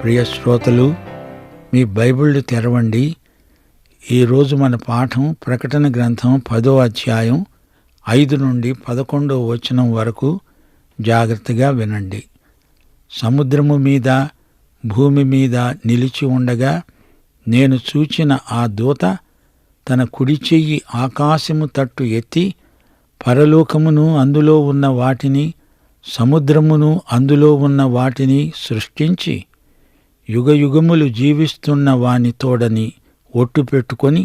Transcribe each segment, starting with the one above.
ప్రియ శ్రోతలు, మీ బైబిళ్ళు తెరవండి. ఈరోజు మన పాఠం ప్రకటన గ్రంథం 10వ అధ్యాయం 5 నుండి 11వ వచనం వరకు జాగ్రత్తగా వినండి. సముద్రము మీద భూమి మీద నిలిచి ఉండగా నేను చూచిన ఆ దూత తన కుడి చెయ్యి ఆకాశము తట్టు ఎత్తి పరలోకమును అందులో ఉన్న వాటిని, సముద్రమును అందులో ఉన్న వాటిని సృష్టించి యుగయుగములు జీవిస్తున్న వాని తోడని ఒట్టు పెట్టుకొని,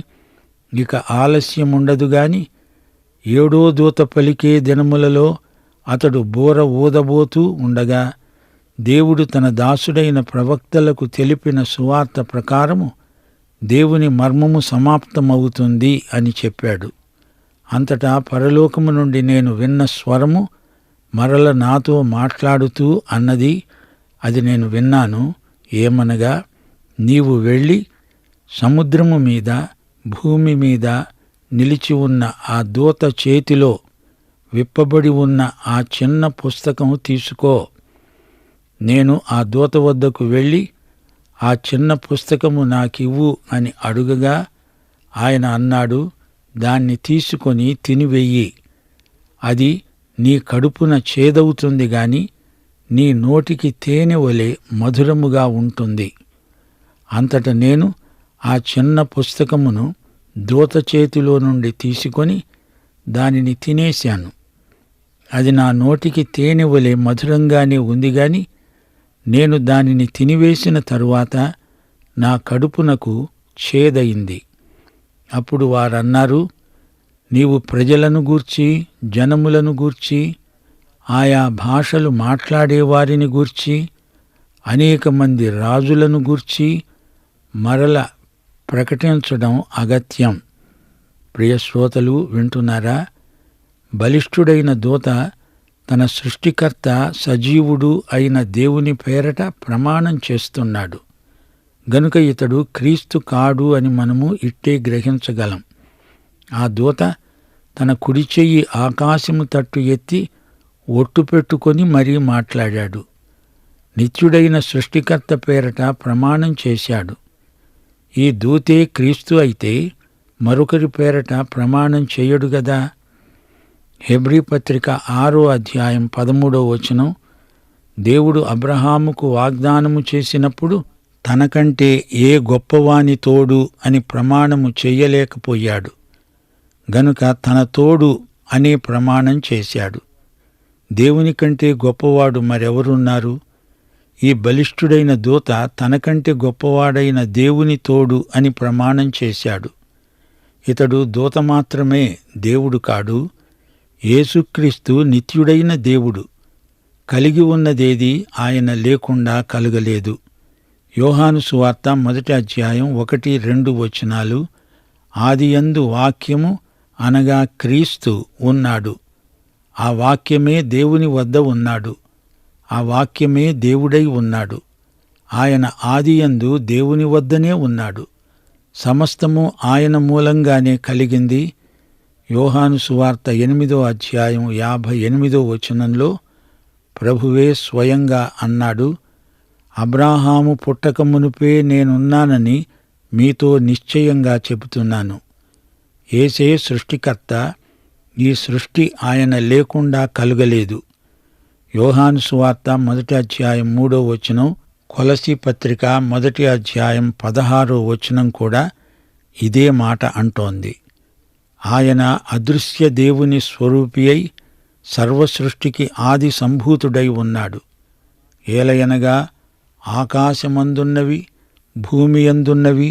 ఇక ఆలస్యముండదు గాని 7వ దూత పలికే దినములలో అతడు బూర ఊదబోతూ ఉండగా దేవుడు తన దాసుడైన ప్రవక్తలకు తెలిపిన సువార్త ప్రకారము దేవుని మర్మము సమాప్తమవుతుంది అని చెప్పాడు. అంతటా పరలోకము నుండి నేను విన్న స్వరము మరల నాతో మాట్లాడుతూ అన్నది, అది నేను విన్నాను. ఏమనగా, నీవు వెళ్ళి సముద్రము మీద భూమి మీద నిలిచి ఉన్న ఆ దూత చేతిలో విప్పబడి ఉన్న ఆ చిన్న పుస్తకం తీసుకో. నేను ఆ దూత వద్దకు వెళ్ళి ఆ చిన్న పుస్తకము నాకివ్వు అని అడుగగా ఆయన అన్నాడు, దాన్ని తీసుకొని తినివెయ్యి. అది నీ కడుపున చేదవుతుంది గాని నీ నోటికి తేనె వలె మధురముగా ఉంటుంది. అంతట నేను ఆ చిన్న పుస్తకమును దూత చేతిలో నుండి తీసుకొని దానిని తినేశాను. అది నా నోటికి తేనె వలె మధురంగానే ఉంది గాని నేను దానిని తినివేసిన తరువాత నా కడుపునకు చేదయింది. అప్పుడు వారన్నారు, నీవు ప్రజలను గూర్చి, జనములను గూర్చి, ఆయా భాషలు మాట్లాడేవారిని గూర్చి, అనేక మంది రాజులను గూర్చి మరల ప్రకటించడం అగత్యం. ప్రియ శ్రోతలు, వింటున్నారా? బలిష్ఠుడైన దూత తన సృష్టికర్త సజీవుడు అయిన దేవుని పేరట ప్రమాణం చేస్తున్నాడు. గనుక ఇతడు క్రీస్తు కాడు అని మనము ఇట్టే గ్రహించగలం. ఆ దూత తన కుడి చెయ్యి ఆకాశము తట్టు ఎత్తి ఒట్టు పెట్టుకొని మరీ మాట్లాడాడు. నిత్యుడైన సృష్టికర్త పేరట ప్రమాణం చేశాడు. ఈ దూతే క్రీస్తు అయితే మరొకరి పేరట ప్రమాణం చేయడు గదా. హెబ్రీ పత్రిక 6వ అధ్యాయం 13వ వచనం, దేవుడు అబ్రహాముకు వాగ్దానము చేసినప్పుడు తనకంటే ఏ గొప్పవాని తోడు అని ప్రమాణము చెయ్యలేకపోయాడు. గనుక తన తోడు అనే ప్రమాణం చేశాడు. దేవుని కంటే గొప్పవాడు మరెవరున్నారు? ఈ బలిష్ఠుడైన దూత తనకంటే గొప్పవాడైన దేవుని తోడు అని ప్రమాణం చేశాడు. ఇతడు దూత మాత్రమే, దేవుడు కాడు. యేసుక్రీస్తు నిత్యుడైన దేవుడు. కలిగి ఉన్నదేది ఆయన లేకుండా కలుగలేదు. యోహాను సువార్త 1వ అధ్యాయం 1-2 వచనాలు, ఆదియందు వాక్యము అనగా క్రీస్తు ఉన్నాడు. ఆ వాక్యమే దేవుని వద్ద ఉన్నాడు. ఆ వాక్యమే దేవుడై ఉన్నాడు. ఆయన ఆదియందు దేవుని వద్దనే ఉన్నాడు. సమస్తము ఆయన మూలంగానే కలిగింది. యోహాను సువార్త 8వ అధ్యాయం 58వ వచనంలో ప్రభువే స్వయంగా అన్నాడు, అబ్రాహాము పుట్టక మునుపే నేనున్నానని మీతో నిశ్చయంగా చెబుతున్నాను. యేసే సృష్టికర్త. ఈ సృష్టి ఆయన లేకుండా కలుగలేదు. యోహాను సువార్త 1వ అధ్యాయం 3వ వచనం, కొలసీ పత్రిక 1వ అధ్యాయం 16వ వచనం కూడా ఇదే మాట అంటోంది. ఆయన అదృశ్య దేవుని స్వరూపి అయి సర్వసృష్టికి ఆది సంభూతుడై ఉన్నాడు. ఏలయనగా ఆకాశమందున్నవి, భూమి యందున్నవి,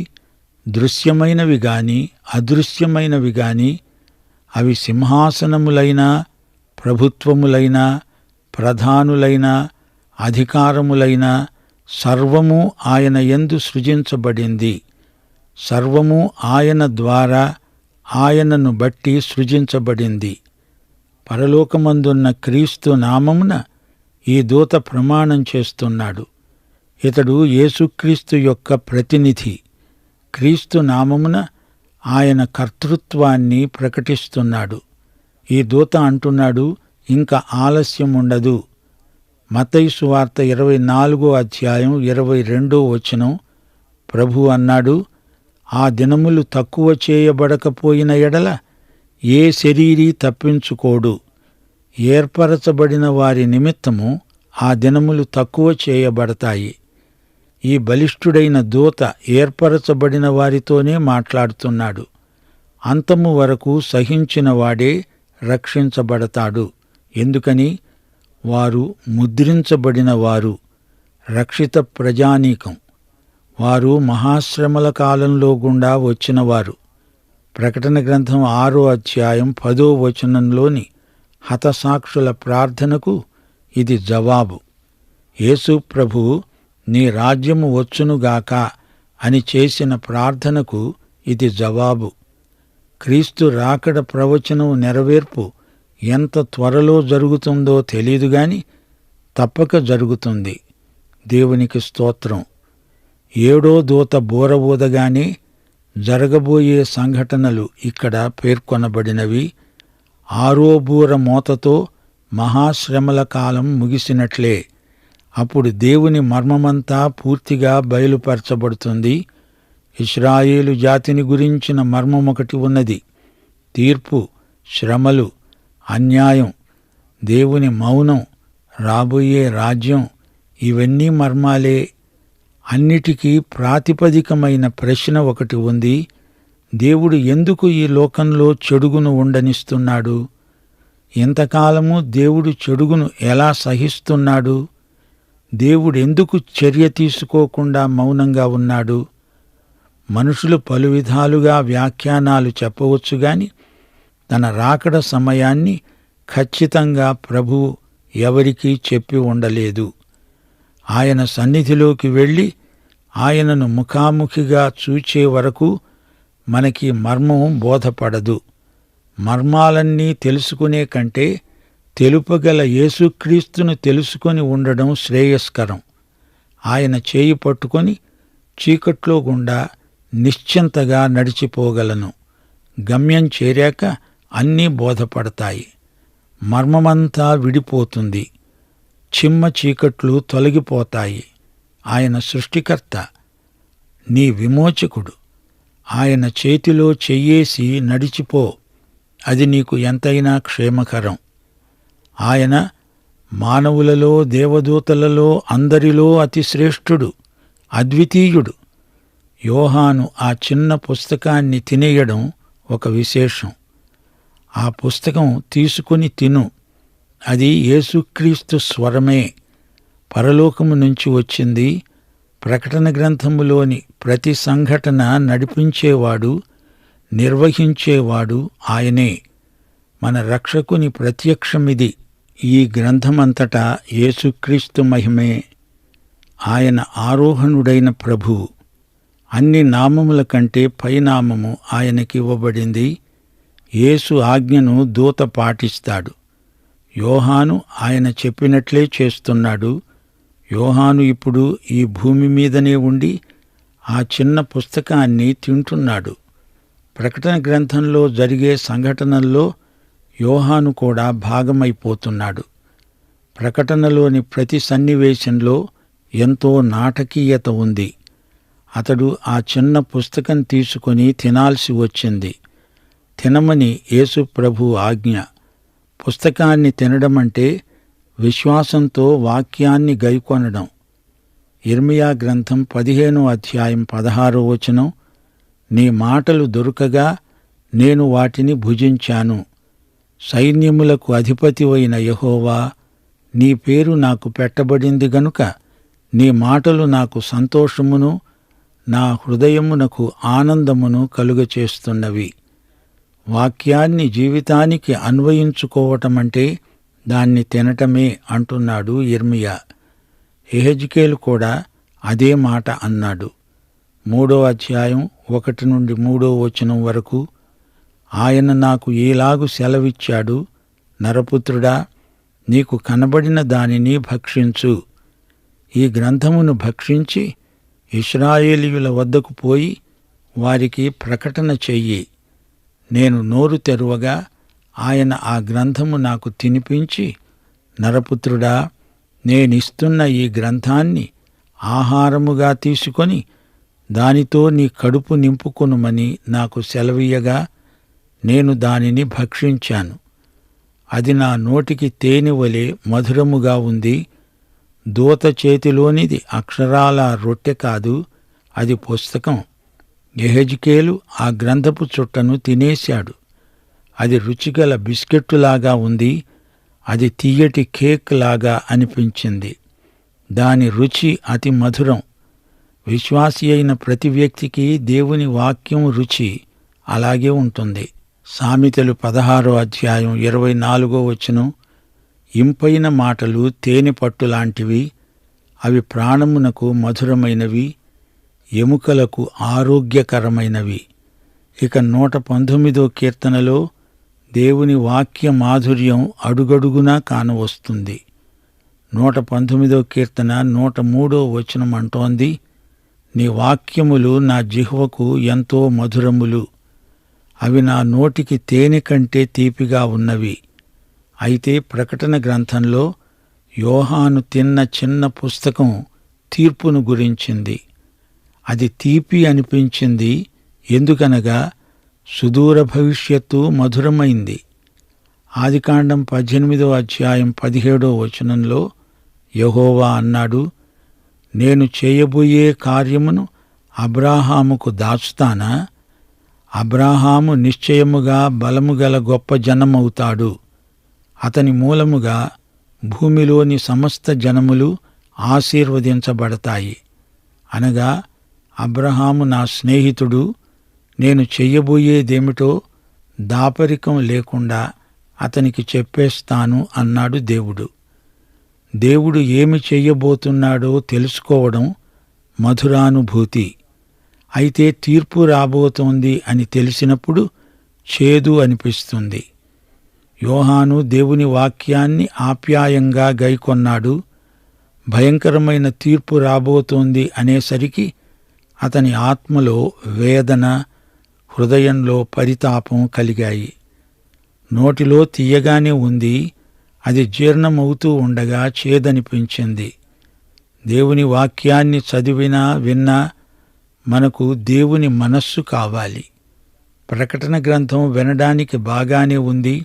దృశ్యమైనవి గాని అదృశ్యమైనవి గాని, అవి సింహాసనములైనా, ప్రభుత్వములైనా, ప్రధానులైనా, అధికారములైనా సర్వము ఆయన యందు సృజించబడింది. సర్వము ఆయన ద్వారా, ఆయనను బట్టి సృజించబడింది. పరలోకమందున్న క్రీస్తు నామమున ఈ దూత ప్రమాణం చేస్తున్నాడు. ఇతడు యేసుక్రీస్తు యొక్క ప్రతినిధి. క్రీస్తు నామమున ఆయన కర్తృత్వాన్ని ప్రకటిస్తున్నాడు. ఈ దూత అంటున్నాడు, ఇంకా ఆలస్యం ఉండదు. మత్తయి సువార్త 24వ అధ్యాయం 22వ వచనం ప్రభువు అన్నాడు, ఆ దినములు తక్కువ చేయబడకపోయిన ఎడల ఏ శరీరీ తప్పించుకోడు. ఏర్పరచబడిన వారి నిమిత్తము ఆ దినములు తక్కువ చేయబడతాయి. ఈ బలిష్ఠుడైన దూత ఏర్పరచబడిన వారితోనే మాట్లాడుతున్నాడు. అంతము వరకు సహించిన వాడే రక్షించబడతాడు. ఎందుకని? వారు ముద్రించబడిన వారు, రక్షిత ప్రజానీకం. వారు మహాశ్రమల కాలంలో గుండా వచ్చినవారు. ప్రకటన గ్రంథం 6వ అధ్యాయం 10వ వచనంలోని హతసాక్షుల ప్రార్థనకు ఇది జవాబు. యేసు ప్రభువు నీ రాజ్యము వచ్చునుగాక అని చేసిన ప్రార్థనకు ఇది జవాబు. క్రీస్తు రాకడ ప్రవచనం నెరవేర్పు ఎంత త్వరలో జరుగుతుందో తెలీదుగాని తప్పక జరుగుతుంది. దేవునికి స్తోత్రం. 7వ దూత బూర ఊదగానే జరగబోయే సంఘటనలు ఇక్కడ పేర్కొనబడినవి. 6వ బూర మోతతో మహాశ్రమల కాలం ముగిసినట్లే. అప్పుడు దేవుని మర్మమంతా పూర్తిగా బయలుపరచబడుతుంది. ఇశ్రాయేలు జాతిని గురించిన మర్మమొకటి ఉన్నది. తీర్పు, శ్రమలు, అన్యాయం, దేవుని మౌనం, రాబోయే రాజ్యం, ఇవన్నీ మర్మాలే. అన్నిటికీ ప్రాతిపదికమైన ప్రశ్న ఒకటి ఉంది. దేవుడు ఎందుకు ఈ లోకంలో చెడుగును ఉండనిస్తున్నాడు? ఇంతకాలము దేవుడు చెడుగును ఎలా సహిస్తున్నాడు? దేవుడెందుకు చర్య తీసుకోకుండా మౌనంగా ఉన్నాడు? మనుషులు పలు విధాలుగా వ్యాఖ్యానాలు చెప్పవచ్చుగాని తన రాకడ సమయాన్ని ఖచ్చితంగా ప్రభువు ఎవరికీ చెప్పి ఉండలేదు. ఆయన సన్నిధిలోకి వెళ్ళి ఆయనను ముఖాముఖిగా చూచే వరకు మనకి మర్మం బోధపడదు. మర్మాలన్నీ తెలుసుకునే కంటే తెలుపగల యేసుక్రీస్తును తెలుసుకొని ఉండడం శ్రేయస్కరం. ఆయన చేయి పట్టుకొని చీకట్లో గుండా నిశ్చింతగా నడిచిపోగలను. గమ్యం చేరాక అన్నీ బోధపడతాయి. మర్మమంతా విడిపోతుంది. చిమ్మ చీకట్లు తొలగిపోతాయి. ఆయన సృష్టికర్త, నీ విమోచకుడు. ఆయన చేతిలో చెయ్యేసి నడిచిపో. అది నీకు ఎంతైనా క్షేమకరం. ఆయన మానవులలో, దేవదూతలలో అందరిలో అతి శ్రేష్ఠుడు, అద్వితీయుడు. యోహాను ఆ చిన్న పుస్తకాన్ని తినేయడం ఒక విశేషం. ఆ పుస్తకం తీసుకుని తిను. అది యేసుక్రీస్తు స్వరమే, పరలోకము నుంచి వచ్చింది. ప్రకటన గ్రంథములోని ప్రతి సంఘటన నడిపించేవాడు, నిర్వహించేవాడు ఆయనే. మన రక్షకుని ప్రత్యక్షమిది. ఈ గ్రంథమంతటా యేసుక్రీస్తు మహిమే. ఆయన ఆరోహణుడైన ప్రభువు. అన్ని నామముల కంటే పైనామము ఆయనకివ్వబడింది. యేసు ఆజ్ఞను దూత పాటిస్తాడు. యోహాను ఆయన చెప్పినట్లే చేస్తున్నాడు. యోహాను ఇప్పుడు ఈ భూమి మీదనే ఉండి ఆ చిన్న పుస్తకాన్ని తింటున్నాడు. ప్రకటన గ్రంథంలో జరిగే సంఘటనల్లో యోహాను కూడా భాగమైపోతున్నాడు. ప్రకటనలోని ప్రతి సన్నివేశంలో ఎంతో నాటకీయత ఉంది. అతడు ఆ చిన్న పుస్తకం తీసుకొని తినాల్సి వచ్చింది. తినమని యేసు ప్రభు ఆజ్ఞ. పుస్తకాన్ని తినడమంటే విశ్వాసంతో వాక్యాన్ని గైకొనడం. యిర్మీయా గ్రంథం 15వ అధ్యాయం 16వ వచనం, నీ మాటలు దొరకగా నేను వాటిని భుజించాను. సైన్యములకు అధిపతివైన యెహోవా, నీ పేరు నాకు పెట్టబడింది గనుక నీ మాటలు నాకు సంతోషమును, నా హృదయమునకు ఆనందమును కలుగచేస్తున్నవి. వాక్యాన్ని జీవితానికి అన్వయించుకోవటమంటే దాన్ని తినటమే అంటున్నాడు యిర్మీయా. యెహెజ్కేలు కూడా అదే మాట అన్నాడు. 3వ అధ్యాయం 1 నుండి 3వ వచనం వరకు, ఆయన నాకు ఈలాగు సెలవిచ్చాడు, నరపుత్రుడా, నీకు కనబడిన దానిని భక్షించు. ఈ గ్రంథమును భక్షించి ఇశ్రాయేలీయుల వద్దకు పోయి వారికి ప్రకటన చెయ్యి. నేను నోరు తెరువగా ఆయన ఆ గ్రంథము నాకు తినిపించి, నరపుత్రుడా, నేనిస్తున్న ఈ గ్రంథాన్ని ఆహారముగా తీసుకొని దానితో నీ కడుపు నింపుకొనుమని నాకు సెలవీయగా నేను దానిని భక్షించాను. అది నా నోటికి తేనె వలె మధురముగా ఉంది. దూత చేతిలోనిది అక్షరాల రొట్టె కాదు, అది పుస్తకం. యెహెజ్కేలు ఆ గ్రంథపు చుట్టను తినేశాడు. అది రుచిగల బిస్కెట్టులాగా ఉంది. అది తియ్యటి కేక్ లాగా అనిపించింది. దాని రుచి అతి మధురం. విశ్వాసి అయిన ప్రతి వ్యక్తికి దేవుని వాక్యం రుచి అలాగే ఉంటుంది. సామెతలు 16వ అధ్యాయం 24వ వచనం, ఇంపైన మాటలు తేనె పట్టులాంటివి, అవి ప్రాణమునకు మధురమైనవి, ఎముకలకు ఆరోగ్యకరమైనవి. ఇక 119వ కీర్తనలో దేవుని వాక్య మాధుర్యం అడుగడుగునా కానవస్తుంది. 119వ కీర్తన 103వ వచనం అంటోంది, నీ వాక్యములు నా జిహ్వకు ఎంతో మధురములు, అవి నా నోటికి తేనె కంటే తీపిగా ఉన్నవి. అయితే ప్రకటన గ్రంథంలో యోహాను తిన్న చిన్న పుస్తకం తీర్పును గురించింది. అది తీపి అనిపించింది. ఎందుకనగా సుదూర భవిష్యత్తు మధురమైంది. ఆదికాండం 18వ అధ్యాయం 17వ వచనంలో యెహోవా అన్నాడు, నేను చేయబోయే కార్యమును అబ్రాహాముకు దాచుతానా? అబ్రాహాము నిశ్చయముగా బలముగల గొప్ప జనమవుతాడు. అతని మూలముగా భూమిలోని సమస్త జనములు ఆశీర్వదించబడతాయి. అనగా అబ్రహాము నా స్నేహితుడు, నేను చెయ్యబోయేదేమిటో దాపరికం లేకుండా అతనికి చెప్పేస్తాను అన్నాడు దేవుడు. దేవుడు ఏమి చెయ్యబోతున్నాడో తెలుసుకోవడం మధురానుభూతి. అయితే తీర్పు రాబోతోంది అని తెలిసినప్పుడు చేదు అనిపిస్తుంది. యోహాను దేవుని వాక్యాన్ని ఆప్యాయంగా గైకొన్నాడు. భయంకరమైన తీర్పు రాబోతోంది అనేసరికి అతని ఆత్మలో వేదన, హృదయంలో పరితాపం కలిగాయి. నోటిలో తీయగానే ఉంది, అది జీర్ణమవుతూ ఉండగా చేదనిపించింది. దేవుని వాక్యాన్ని చదివినా విన్నా మనకు దేవుని మనస్సు కావాలి. ప్రకటన గ్రంథం వినడానికి బాగానే ఉంది,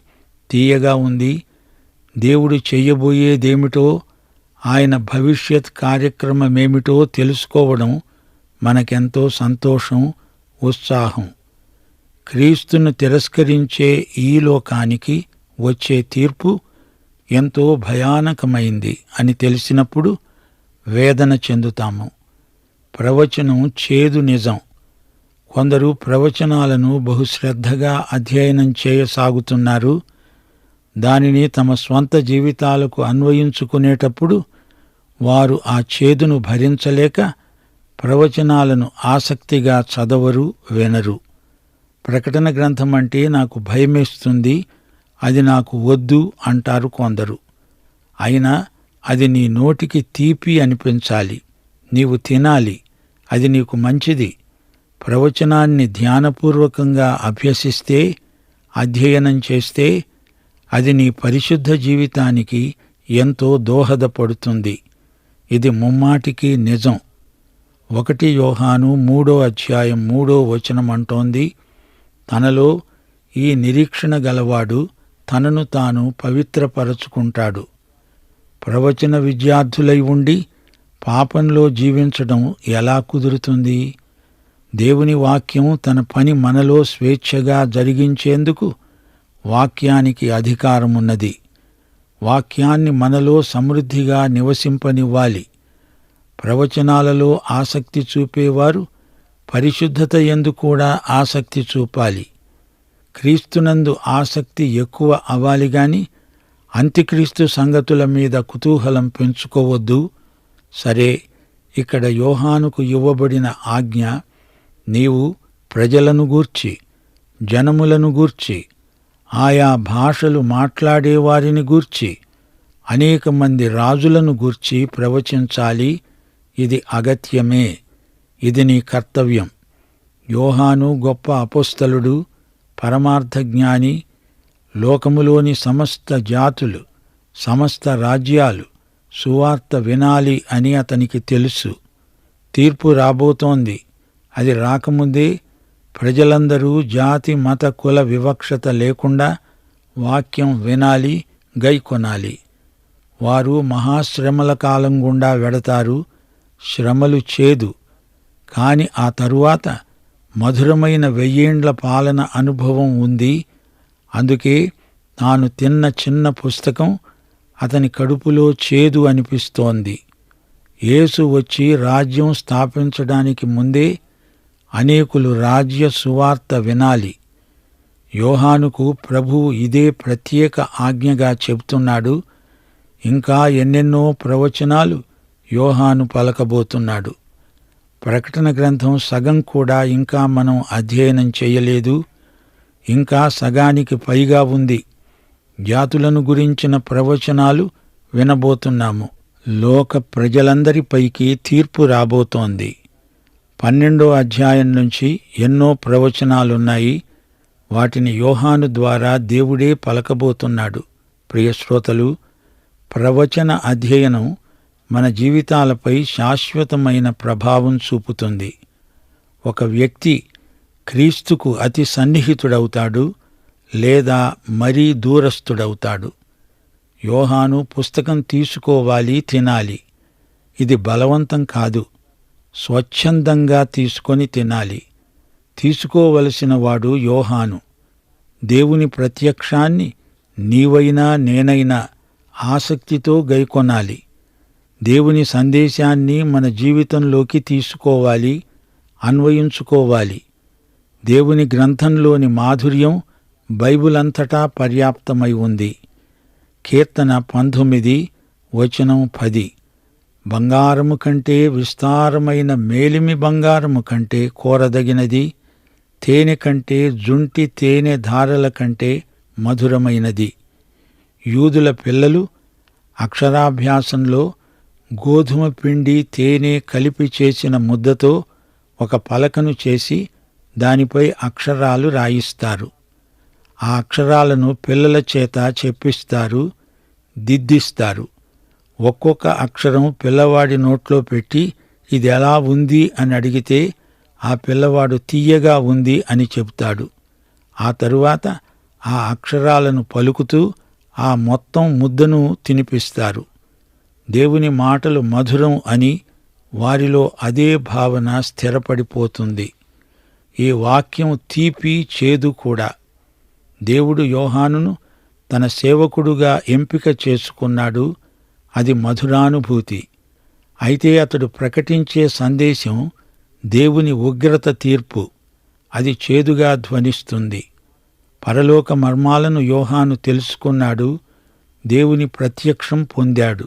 తీయగా ఉంది. దేవుడు చెయ్యబోయేదేమిటో, ఆయన భవిష్యత్ కార్యక్రమమేమిటో తెలుసుకోవడం మనకెంతో సంతోషం, ఉత్సాహం. క్రీస్తును తిరస్కరించే ఈ లోకానికి వచ్చే తీర్పు ఎంతో భయానకమైంది అని తెలిసినప్పుడు వేదన చెందుతాము. ప్రవచనం చేదు నిజం. కొందరు ప్రవచనాలను బహుశ్రద్ధగా అధ్యయనం చేయసాగుతున్నారు. దానిని తమ స్వంత జీవితాలకు అన్వయించుకునేటప్పుడు వారు ఆ చేదును భరించలేక ప్రవచనాలను ఆసక్తిగా చదవరు, వినరు. ప్రకటన గ్రంథం అంటే నాకు భయమేస్తుంది, అది నాకు వద్దు అంటారు కొందరు. అయినా అది నీ నోటికి తీపి అనిపించాలి, నీవు తినాలి, అది నీకు మంచిది. ప్రవచనాన్ని ధ్యానపూర్వకంగా అభ్యసిస్తే, అధ్యయనం చేస్తే అది నీ పరిశుద్ధ జీవితానికి ఎంతో దోహదపడుతుంది. ఇది ముమ్మాటికి నిజం. 1 యోహాను 3వ అధ్యాయం 3వ వచనం అంటోంది, తనలో ఈ నిరీక్షణ గలవాడు తనను తాను పవిత్రపరచుకుంటాడు. ప్రవచన విద్యార్థులై ఉండి పాపంలో జీవించడం ఎలా కుదురుతుంది? దేవుని వాక్యం తన పని మనలో స్వేచ్ఛగా జరిగించేందుకు వాక్యానికి అధికారమున్నది. వాక్యాన్ని మనలో సమృద్ధిగా నివసింపనివ్వాలి. ప్రవచనాలలో ఆసక్తి చూపేవారు పరిశుద్ధత యందు కూడా ఆసక్తి చూపాలి. క్రీస్తునందు ఆసక్తి ఎక్కువ అవ్వాలి గాని అంత్యక్రీస్తు సంగతుల మీద కుతూహలం పెంచుకోవద్దు. సరే, ఇక్కడ యోహానుకు ఇవ్వబడిన ఆజ్ఞ, నీవు ప్రజలను గూర్చి, జనములను గూర్చి, ఆయా భాషలు మాట్లాడేవారిని గూర్చి, అనేక మంది రాజులను గూర్చి ప్రవచించాలి. ఇది అగత్యమే, ఇది నీ కర్తవ్యం. యోహాను గొప్ప అపోస్తలుడు, పరమార్థ జ్ఞాని. లోకములోని సమస్త జాతులు, సమస్త రాజ్యాలు సువార్త వినాలి అని అతనికి తెలుసు. తీర్పు రాబోతోంది. అది రాకముందే ప్రజలందరూ జాతి మత కుల వివక్షత లేకుండా వాక్యం వినాలి, గైకొనాలి. వారు మహాశ్రమల కాలం గుండా వెడతారు. శ్రమలు చేదు, కాని ఆ తరువాత మధురమైన 1000 ఏండ్ల పాలన అనుభవం ఉంది. అందుకే తాను తిన్న చిన్న పుస్తకం అతని కడుపులో చేదు అనిపిస్తోంది. యేసు వచ్చి రాజ్యం స్థాపించడానికి ముందే అనేకులు రాజ్య సువార్త వినాలి. యోహానుకు ప్రభువు ఇదే ప్రత్యేక ఆజ్ఞగా చెబుతున్నాడు. ఇంకా ఎన్నెన్నో ప్రవచనాలు యోహాను పలకబోతున్నాడు. ప్రకటన గ్రంథం సగం కూడా ఇంకా మనం అధ్యయనం చేయలేదు. ఇంకా సగానికి పైగా ఉంది. జాతులను గురించిన ప్రవచనాలు వినబోతున్నాము. లోక ప్రజలందరిపైకి తీర్పు రాబోతోంది. 12వ అధ్యాయం నుంచి ఎన్నో ప్రవచనాలున్నాయి. వాటిని యోహాను ద్వారా దేవుడే పలకబోతున్నాడు. ప్రియశ్రోతలు, ప్రవచన అధ్యయనం మన జీవితాలపై శాశ్వతమైన ప్రభావం చూపుతుంది. ఒక వ్యక్తి క్రీస్తుకు అతి సన్నిహితుడవుతాడు లేదా మరీ దూరస్థుడవుతాడు. యోహాను పుస్తకం తీసుకోవాలి, తినాలి. ఇది బలవంతం కాదు, స్వచ్ఛందంగా తీసుకొని తినాలి. తీసుకోవలసిన వాడు యోహాను. దేవుని ప్రత్యక్షాన్ని నీవైనా నేనైనా ఆసక్తితో గైకొనాలి. దేవుని సందేశాన్ని మన జీవితంలోకి తీసుకోవాలి, అన్వయించుకోవాలి. దేవుని గ్రంథంలోని మాధుర్యం బైబిల్ అంతటా పర్యాప్తమై ఉంది. కీర్తన 19:10 బంగారము కంటే విస్తారమైన మేలిమి బంగారము కంటే కోరదగినది, తేనె కంటే జుంటి తేనె ధారల కంటే మధురమైనది. యూదుల పిల్లలు అక్షరాభ్యాసంలో గోధుమ పిండి తేనె కలిపి చేసిన ముద్దతో ఒక పలకను చేసి దానిపై అక్షరాలు రాయిస్తారు. ఆ అక్షరాలను పిల్లల చేత చెప్పిస్తారు, దిద్దిస్తారు. ఒక్కొక్క అక్షరం పిల్లవాడి నోట్లో పెట్టి ఇది ఎలా ఉంది అని అడిగితే ఆ పిల్లవాడు తీయగా ఉంది అని చెబుతాడు. ఆ తరువాత ఆ అక్షరాలను పలుకుతూ ఆ మొత్తం ముద్దను తినిపిస్తారు. దేవుని మాటలు మధురం అని వారిలో అదే భావన స్థిరపడిపోతుంది. ఈ వాక్యం తీపి చేదు కూడా. దేవుడు యోహానును తన సేవకుడుగా ఎంపిక చేసుకున్నాడు. అది మధురానుభూతి. అయితే అతడు ప్రకటించే సందేశం దేవుని ఉగ్రత తీర్పు. అది చేదుగా ధ్వనిస్తుంది. పరలోక మర్మాలను యోహాను తెలుసుకున్నాడు. దేవుని ప్రత్యక్షం పొందాడు,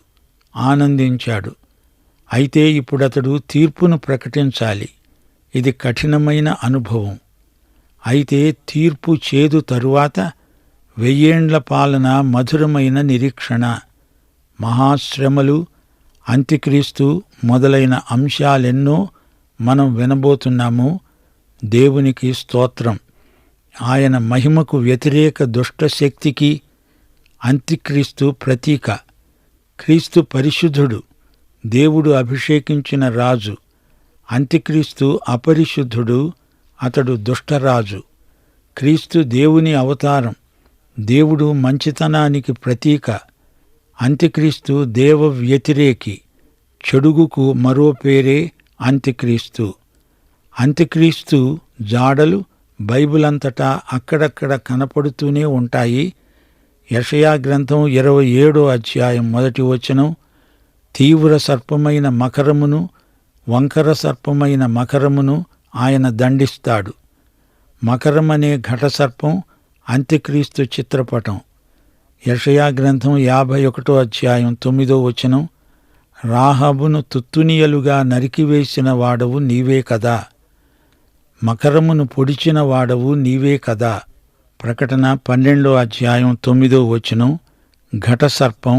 ఆనందించాడు. అయితే ఇప్పుడతడు తీర్పును ప్రకటించాలి. ఇది కఠినమైన అనుభవం. అయితే తీర్పు చేదు తరువాత 1000 ఏండ్ల పాలన మధురమైన నిరీక్షణ. మహాశ్రమలు, అంత్యక్రీస్తు మొదలైన అంశాలెన్నో మనం వినబోతున్నాము. దేవునికి స్తోత్రం. ఆయన మహిమకు వ్యతిరేక దుష్టశక్తికి అంత్యక్రీస్తు ప్రతీక. క్రీస్తు పరిశుద్ధుడు, దేవుడు అభిషేకించిన రాజు. అంత్యక్రీస్తు అపరిశుద్ధుడు, అతడు దుష్టరాజు. క్రీస్తు దేవుని అవతారం, దేవుడు మంచితనానికి ప్రతీక. అంత్యక్రీస్తు దేవ వ్యతిరేకి, చెడుగుకు మరో పేరే అంత్యక్రీస్తు. అంత్యక్రీస్తు జాడలు బైబిల్ అంతటా అక్కడక్కడ కనపడుతూనే ఉంటాయి. యెషయా గ్రంథం 27వ అధ్యాయం 1వ వచనం, తీవ్ర సర్పమైన మకరమును, వంకర సర్పమైన మకరమును ఆయన దండిస్తాడు. మకరమనే ఘటసర్పం అంత్యక్రీస్తు చిత్రపటం. యెషయా గ్రంథం 51వ అధ్యాయం 9వ వచనం, రాహాబును తుత్తునియలుగా నరికివేసిన వాడవు నీవే కదా, మకరమును పొడిచిన వాడవు నీవే కదా. ప్రకటన 12వ అధ్యాయం 9వ వచనం, ఘటసర్పం.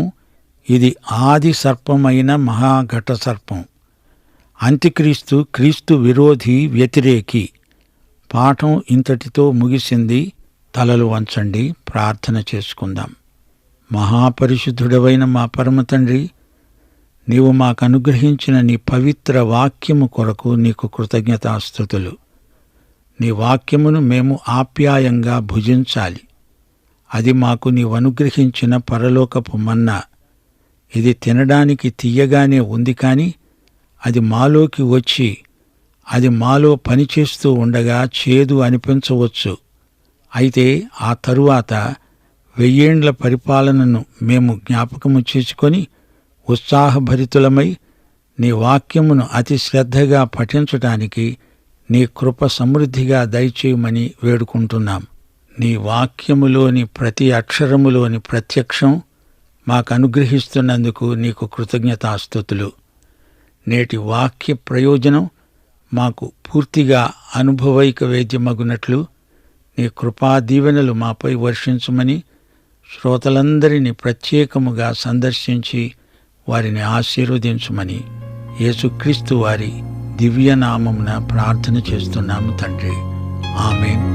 ఇది ఆది సర్పమైన మహాఘటసర్పం. అంత్యక్రీస్తు క్రీస్తు విరోధి, వ్యతిరేకి. పాఠం ఇంతటితో ముగిసింది. తలలు వంచండి, ప్రార్థన చేసుకుందాం. మహాపరిశుద్ధుడవైన మా పరమ తండ్రి, నీవు మాకు అనుగ్రహించిన నీ పవిత్ర వాక్యము కొరకు నీకు కృతజ్ఞతాస్తుతులు. నీ వాక్యమును మేము ఆప్యాయంగా భుజించాలి. అది మాకు నీవు అనుగ్రహించిన పరలోకపు మన్నా. ఇది తినడానికి తియ్యగానే ఉంది, కాని అది మాలోకి వచ్చి అది మాలో పనిచేస్తూ ఉండగా చేదు అనిపించవచ్చు. అయితే ఆ తరువాత 1000 ఏండ్ల పరిపాలనను మేము జ్ఞాపకము చేసుకొని ఉత్సాహభరితులమై నీ వాక్యమును అతి శ్రద్ధగా పఠించటానికి నీ కృప సమృద్ధిగా దయచేయమని వేడుకుంటున్నాం. నీ వాక్యములోని ప్రతి అక్షరములోని ప్రత్యక్షం మాకు అనుగ్రహిస్తున్నందుకు నీకు కృతజ్ఞతాస్తుతులు. నేటి వాక్య ప్రయోజనం మాకు పూర్తిగా అనుభవైక వేద్యమగునట్లు నీ కృపా దీవెనలు మాపై వర్షించమని శ్రోతలందరినీ ప్రత్యేకముగా సందర్శించి వారిని ఆశీర్వదించమని యేసుక్రీస్తు వారి దివ్యనామమున ప్రార్థన చేస్తున్నాము తండ్రి. ఆమేన్.